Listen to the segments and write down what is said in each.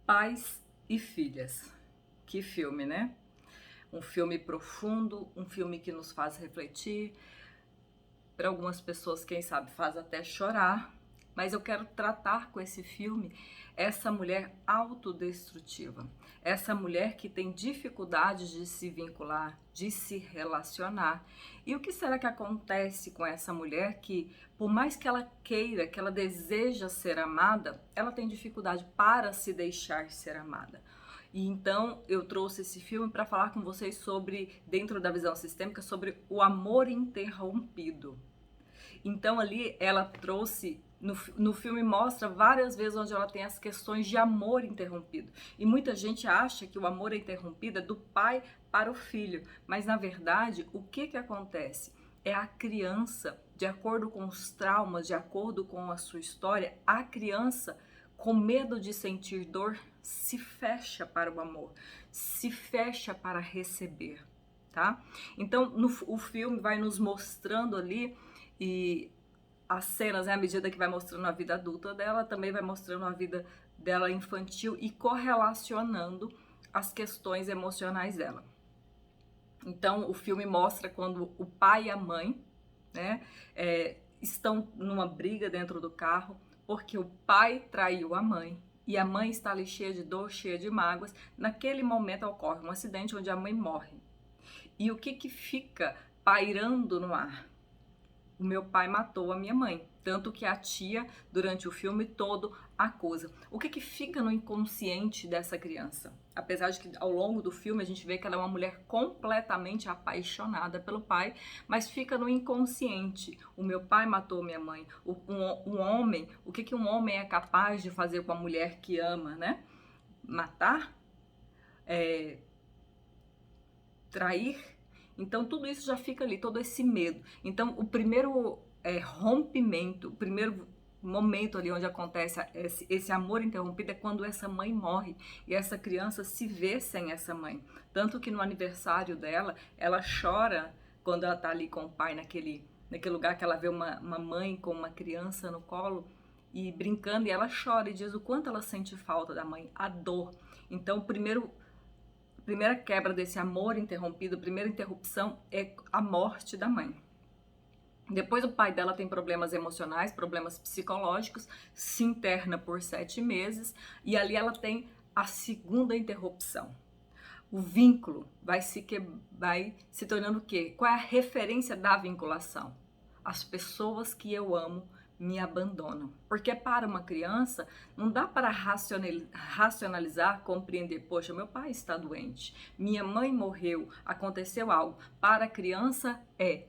Pais e Filhas. Que filme, né? Um filme profundo, um filme que nos faz refletir. Para algumas pessoas, quem sabe, faz até chorar. Mas eu quero tratar com esse filme essa mulher autodestrutiva. Essa mulher que tem dificuldades de se vincular, de se relacionar. E o que será que acontece com essa mulher que, por mais que ela queira, que ela deseja ser amada, ela tem dificuldade para se deixar ser amada? E então eu trouxe esse filme para falar com vocês sobre, dentro da visão sistêmica, sobre o amor interrompido. Então ali ela trouxe, no filme mostra várias vezes onde ela tem as questões de amor interrompido. E muita gente acha que o amor é interrompido é do pai para o filho. Mas na verdade, o que acontece? É a criança, de acordo com os traumas, de acordo com a sua história, a criança, com medo de sentir dor, se fecha para o amor, se fecha para receber, tá? Então o filme vai nos mostrando ali, e as cenas, né, à medida que vai mostrando a vida adulta dela, também vai mostrando a vida dela infantil e correlacionando as questões emocionais dela. Então, o filme mostra quando o pai e a mãe, né, estão numa briga dentro do carro, porque o pai traiu a mãe e a mãe está ali cheia de dor, cheia de mágoas. Naquele momento ocorre um acidente onde a mãe morre. E o que fica pairando no ar? O meu pai matou a minha mãe. Tanto que a tia, durante o filme todo, acusa. O que fica no inconsciente dessa criança? Apesar de que ao longo do filme a gente vê que ela é uma mulher completamente apaixonada pelo pai, mas fica no inconsciente. O meu pai matou minha mãe. Um homem, o que um homem é capaz de fazer com a mulher que ama, né? Matar? Trair? Então tudo isso já fica ali, todo esse medo. Então o primeiro rompimento, o primeiro momento ali onde acontece esse amor interrompido é quando essa mãe morre e essa criança se vê sem essa mãe. Tanto que no aniversário dela, ela chora quando ela tá ali com o pai naquele lugar que ela vê uma mãe com uma criança no colo e brincando, e ela chora e diz o quanto ela sente falta da mãe, a dor. Então a primeira quebra desse amor interrompido, a primeira interrupção é a morte da mãe. Depois o pai dela tem problemas emocionais, problemas psicológicos, se interna por 7 meses e ali ela tem a segunda interrupção. O vínculo vai se tornando o quê? Qual é a referência da vinculação? As pessoas que eu amo me abandonam. Porque para uma criança não dá para racionalizar, compreender, poxa, meu pai está doente, minha mãe morreu, aconteceu algo. Para a criança é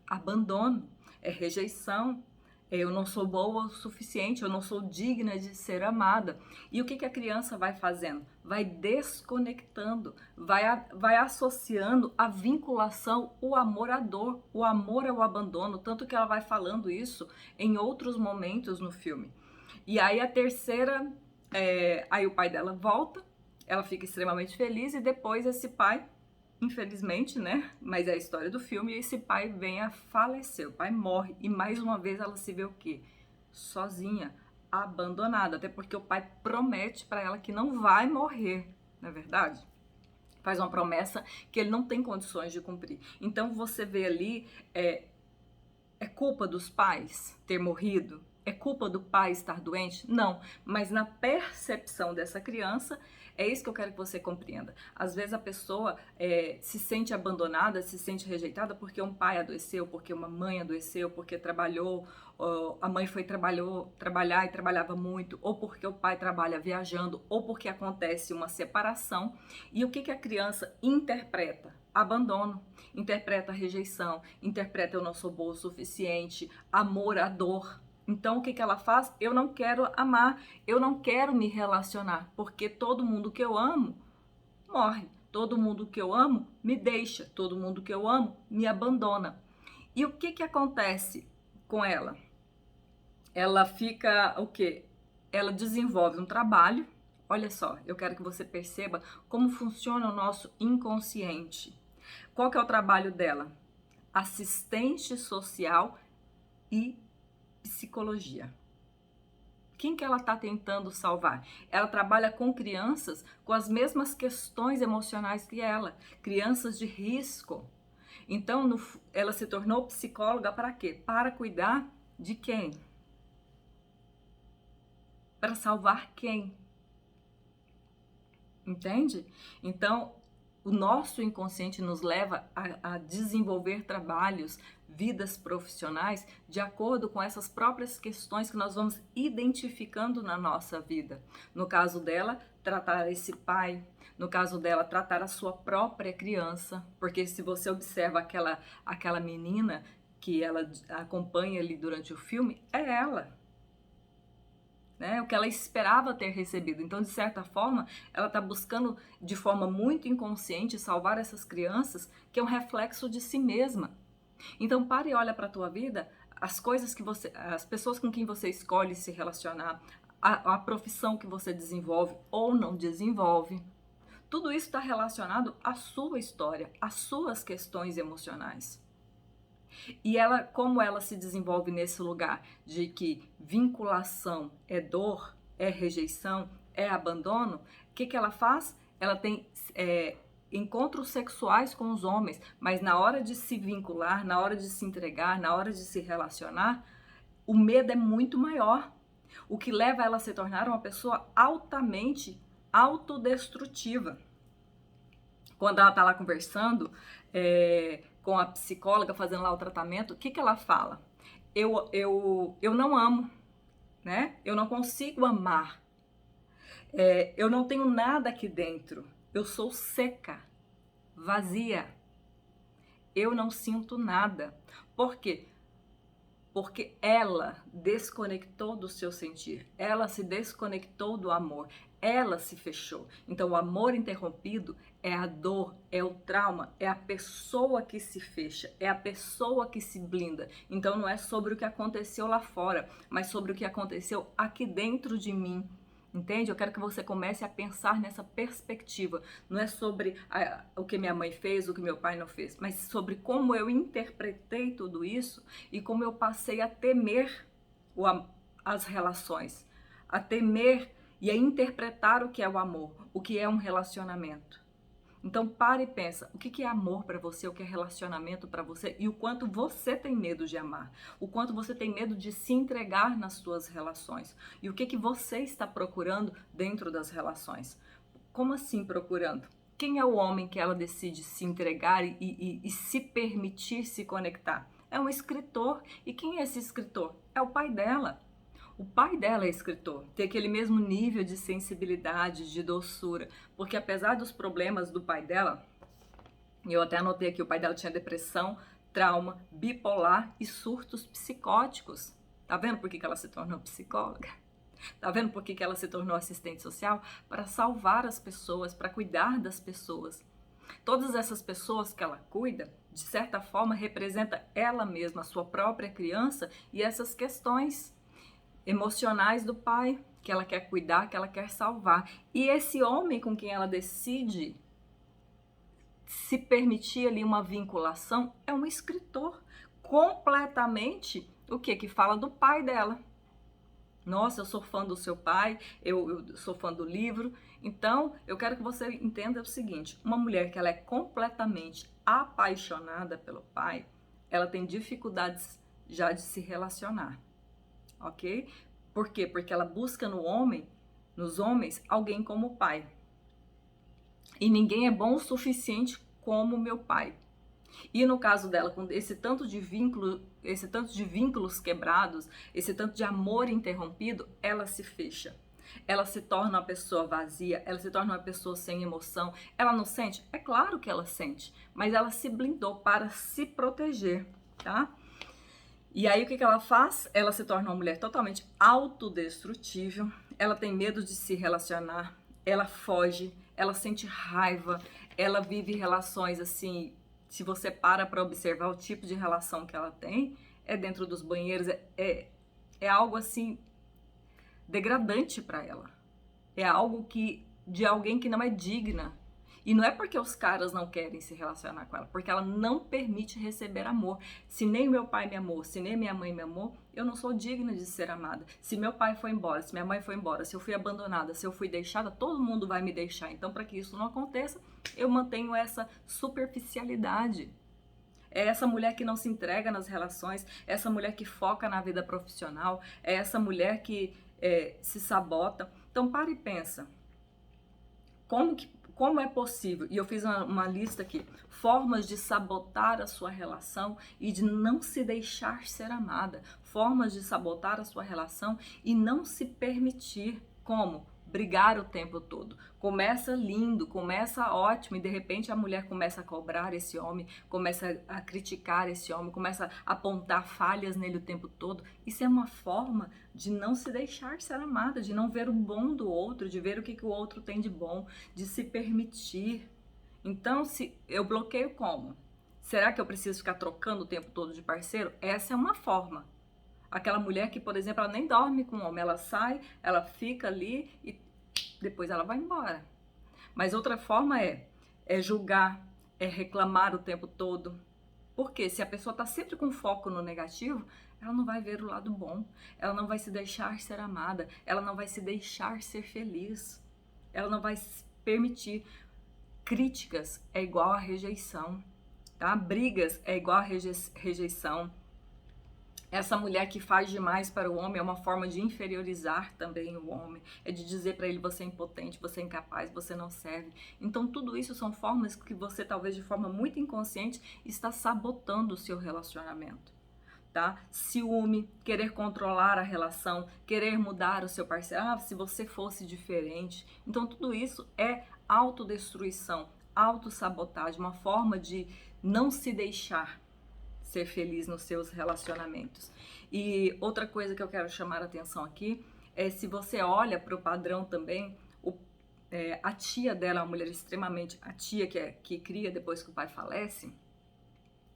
abandono, é rejeição, eu não sou boa o suficiente, eu não sou digna de ser amada. E o que a criança vai fazendo? Vai desconectando, vai associando a vinculação, o amor à dor, o amor ao abandono, tanto que ela vai falando isso em outros momentos no filme. E aí a terceira, aí o pai dela volta, ela fica extremamente feliz e depois esse pai, infelizmente, né? Mas é a história do filme, e esse pai vem a falecer, o pai morre e mais uma vez ela se vê o quê? Sozinha, abandonada, até porque o pai promete para ela que não vai morrer, não é verdade? Faz uma promessa que ele não tem condições de cumprir. Então você vê ali, é culpa dos pais ter morrido? É culpa do pai estar doente? Não, mas na percepção dessa criança, é isso que eu quero que você compreenda. Às vezes a pessoa se sente abandonada, se sente rejeitada porque um pai adoeceu, porque uma mãe adoeceu, porque trabalhou, a mãe foi trabalhar e trabalhava muito, ou porque o pai trabalha viajando, ou porque acontece uma separação. E o que a criança interpreta? Abandono, interpreta rejeição, interpreta eu não sou boa o suficiente, amor à dor. Então o que ela faz? Eu não quero amar, eu não quero me relacionar, porque todo mundo que eu amo morre, todo mundo que eu amo me deixa, todo mundo que eu amo me abandona. E o que acontece com ela? Ela fica o quê? Ela desenvolve um trabalho. Olha só, eu quero que você perceba como funciona o nosso inconsciente. Qual que é o trabalho dela? Assistente social e psicologia. Quem que ela está tentando salvar? Ela trabalha com crianças com as mesmas questões emocionais que ela, crianças de risco. Então, ela se tornou psicóloga para quê? Para cuidar de quem? Para salvar quem? Entende? Então, o nosso inconsciente nos leva a desenvolver trabalhos, vidas profissionais, de acordo com essas próprias questões que nós vamos identificando na nossa vida. No caso dela, tratar esse pai. No caso dela, tratar a sua própria criança. Porque se você observa aquela menina que ela acompanha ali durante o filme, é ela. Né, o que ela esperava ter recebido. Então, de certa forma, ela está buscando de forma muito inconsciente salvar essas crianças, que é um reflexo de si mesma. Então, pare e olha para a tua vida, as coisas que as pessoas com quem você escolhe se relacionar, a profissão que você desenvolve ou não desenvolve. Tudo isso está relacionado à sua história, às suas questões emocionais. E ela, como ela se desenvolve nesse lugar de que vinculação é dor, é rejeição, é abandono, o que ela faz? Ela tem encontros sexuais com os homens, mas na hora de se vincular, na hora de se entregar, na hora de se relacionar, o medo é muito maior. O que leva ela a se tornar uma pessoa altamente autodestrutiva. Quando ela está lá conversando com a psicóloga, fazendo lá o tratamento, o que ela fala? Eu não amo, né? Eu não consigo amar. Eu não tenho nada aqui dentro. Eu sou seca, vazia. Eu não sinto nada. Por quê? Porque ela desconectou do seu sentir. Ela se desconectou do amor. Ela se fechou. Então, o amor interrompido é a dor, é o trauma, é a pessoa que se fecha, é a pessoa que se blinda. Então, não é sobre o que aconteceu lá fora, mas sobre o que aconteceu aqui dentro de mim. Entende? Eu quero que você comece a pensar nessa perspectiva. Não é sobre o que minha mãe fez, o que meu pai não fez, mas sobre como eu interpretei tudo isso e como eu passei a temer as relações, a temer e a interpretar o que é o amor, o que é um relacionamento. Então pare e pensa, o que é amor para você, o que é relacionamento para você e o quanto você tem medo de amar, o quanto você tem medo de se entregar nas suas relações e o que você está procurando dentro das relações. Como assim procurando? Quem é o homem que ela decide se entregar e se permitir se conectar? É um escritor. E quem é esse escritor? É o pai dela. O pai dela é escritor, tem aquele mesmo nível de sensibilidade, de doçura, porque apesar dos problemas do pai dela, eu até anotei aqui, o pai dela tinha depressão, trauma, bipolar e surtos psicóticos. Tá vendo por que ela se tornou psicóloga? Tá vendo por que ela se tornou assistente social? Para salvar as pessoas, para cuidar das pessoas. Todas essas pessoas que ela cuida, de certa forma, representa ela mesma, a sua própria criança e essas questões emocionais do pai, que ela quer cuidar, que ela quer salvar. E esse homem com quem ela decide se permitir ali uma vinculação é um escritor completamente o quê? Que fala do pai dela. Nossa, eu sou fã do seu pai, eu sou fã do livro. Então, eu quero que você entenda o seguinte, uma mulher que ela é completamente apaixonada pelo pai, ela tem dificuldades já de se relacionar. Ok? Por quê? Porque ela busca nos homens, alguém como o pai. E ninguém é bom o suficiente como meu pai. E no caso dela, com esse tanto de vínculos quebrados, esse tanto de amor interrompido, ela se fecha. Ela se torna uma pessoa vazia, ela se torna uma pessoa sem emoção. Ela não sente? É claro que ela sente, mas ela se blindou para se proteger, tá? E aí o que ela faz? Ela se torna uma mulher totalmente autodestrutível, ela tem medo de se relacionar, ela foge, ela sente raiva, ela vive relações assim, se você para observar o tipo de relação que ela tem, é dentro dos banheiros, é algo assim degradante para ela, é algo de alguém que não é digna. E não é porque os caras não querem se relacionar com ela, porque ela não permite receber amor. Se nem meu pai me amou, se nem minha mãe me amou, eu não sou digna de ser amada. Se meu pai foi embora, se minha mãe foi embora, se eu fui abandonada, se eu fui deixada, todo mundo vai me deixar. Então, para que isso não aconteça, eu mantenho essa superficialidade. É essa mulher que não se entrega nas relações, é essa mulher que foca na vida profissional, é essa mulher que se sabota. Então, para e pensa. Como é possível? E eu fiz uma lista aqui. Formas de sabotar a sua relação e de não se deixar ser amada. Formas de sabotar a sua relação e não se permitir. Como? Brigar o tempo todo. Começa lindo, começa ótimo e de repente a mulher começa a cobrar esse homem, começa a criticar esse homem, começa a apontar falhas nele o tempo todo. Isso é uma forma de não se deixar ser amada, de não ver o bom do outro, de ver o que o outro tem de bom, de se permitir. Então, se eu bloqueio como? Será que eu preciso ficar trocando o tempo todo de parceiro? Essa é uma forma. Aquela mulher que, por exemplo, ela nem dorme com o homem, ela sai, ela fica ali e depois ela vai embora. Mas outra forma é julgar, é reclamar o tempo todo. Porque se a pessoa está sempre com foco no negativo, ela não vai ver o lado bom, ela não vai se deixar ser amada, ela não vai se deixar ser feliz, ela não vai se permitir. Críticas é igual a rejeição, tá? Brigas é igual a rejeição. Essa mulher que faz demais para o homem é uma forma de inferiorizar também o homem, é de dizer para ele: você é impotente, você é incapaz, você não serve. Então tudo isso são formas que você, talvez de forma muito inconsciente, está sabotando o seu relacionamento, tá? Ciúme, querer controlar a relação, querer mudar o seu parceiro, se você fosse diferente. Então tudo isso é autodestruição, autossabotagem, uma forma de não se deixar ser feliz nos seus relacionamentos. E outra coisa que eu quero chamar a atenção aqui é, se você olha para o padrão também, a tia dela é uma mulher extremamente, a tia que cria depois que o pai falece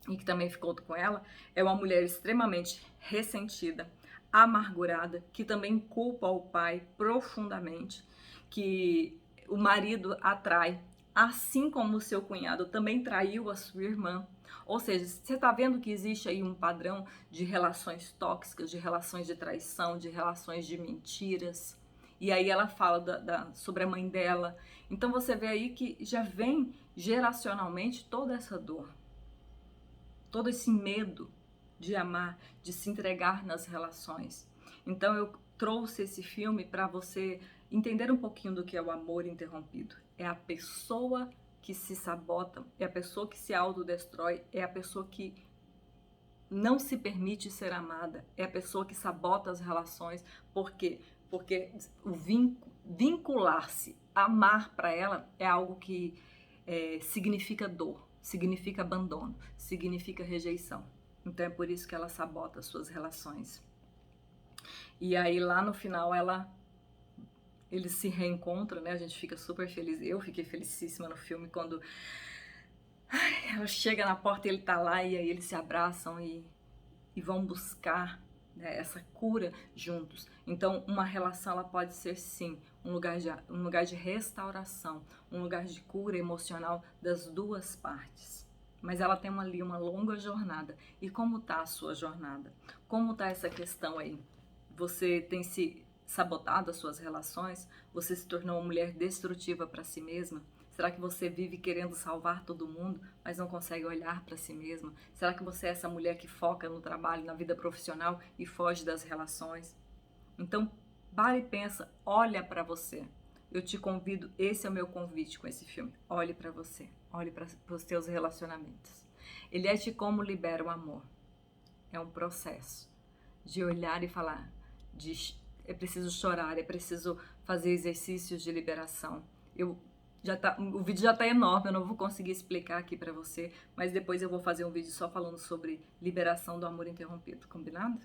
e que também ficou com ela, é uma mulher extremamente ressentida, amargurada, que também culpa o pai profundamente, que o marido a trai, assim como o seu cunhado também traiu a sua irmã. Ou seja, você está vendo que existe aí um padrão de relações tóxicas, de relações de traição, de relações de mentiras. E aí ela fala sobre a mãe dela. Então você vê aí que já vem geracionalmente toda essa dor, todo esse medo de amar, de se entregar nas relações. Então eu trouxe esse filme para você entender um pouquinho do que é o amor interrompido. É a pessoa que se sabota, é a pessoa que se autodestrói, é a pessoa que não se permite ser amada, é a pessoa que sabota as relações. Por quê? Porque o vincular-se, amar para ela é algo que significa dor, significa abandono, significa rejeição. Então é por isso que ela sabota as suas relações. E aí lá no final eles se reencontram, né? A gente fica super feliz. Eu fiquei felicíssima no filme quando ela chega na porta e ele tá lá, e aí eles se abraçam e vão buscar, né, essa cura juntos. Então uma relação, ela pode ser sim um lugar de restauração, um lugar de cura emocional das duas partes. Mas ela tem ali uma longa jornada. E como tá a sua jornada? Como tá essa questão aí? Você tem se sabotado as suas relações? Você se tornou uma mulher destrutiva para si mesma? Será que você vive querendo salvar todo mundo, mas não consegue olhar para si mesma? Será que você é essa mulher que foca no trabalho, na vida profissional e foge das relações? Então, para e pensa, olha para você. Eu te convido, esse é o meu convite com esse filme. Olhe para você, olhe para os seus relacionamentos. Ele é de como libera o amor. É um processo de olhar e falar, é preciso chorar, é preciso fazer exercícios de liberação. O vídeo já tá enorme, eu não vou conseguir explicar aqui para você, mas depois eu vou fazer um vídeo só falando sobre liberação do amor interrompido, combinado?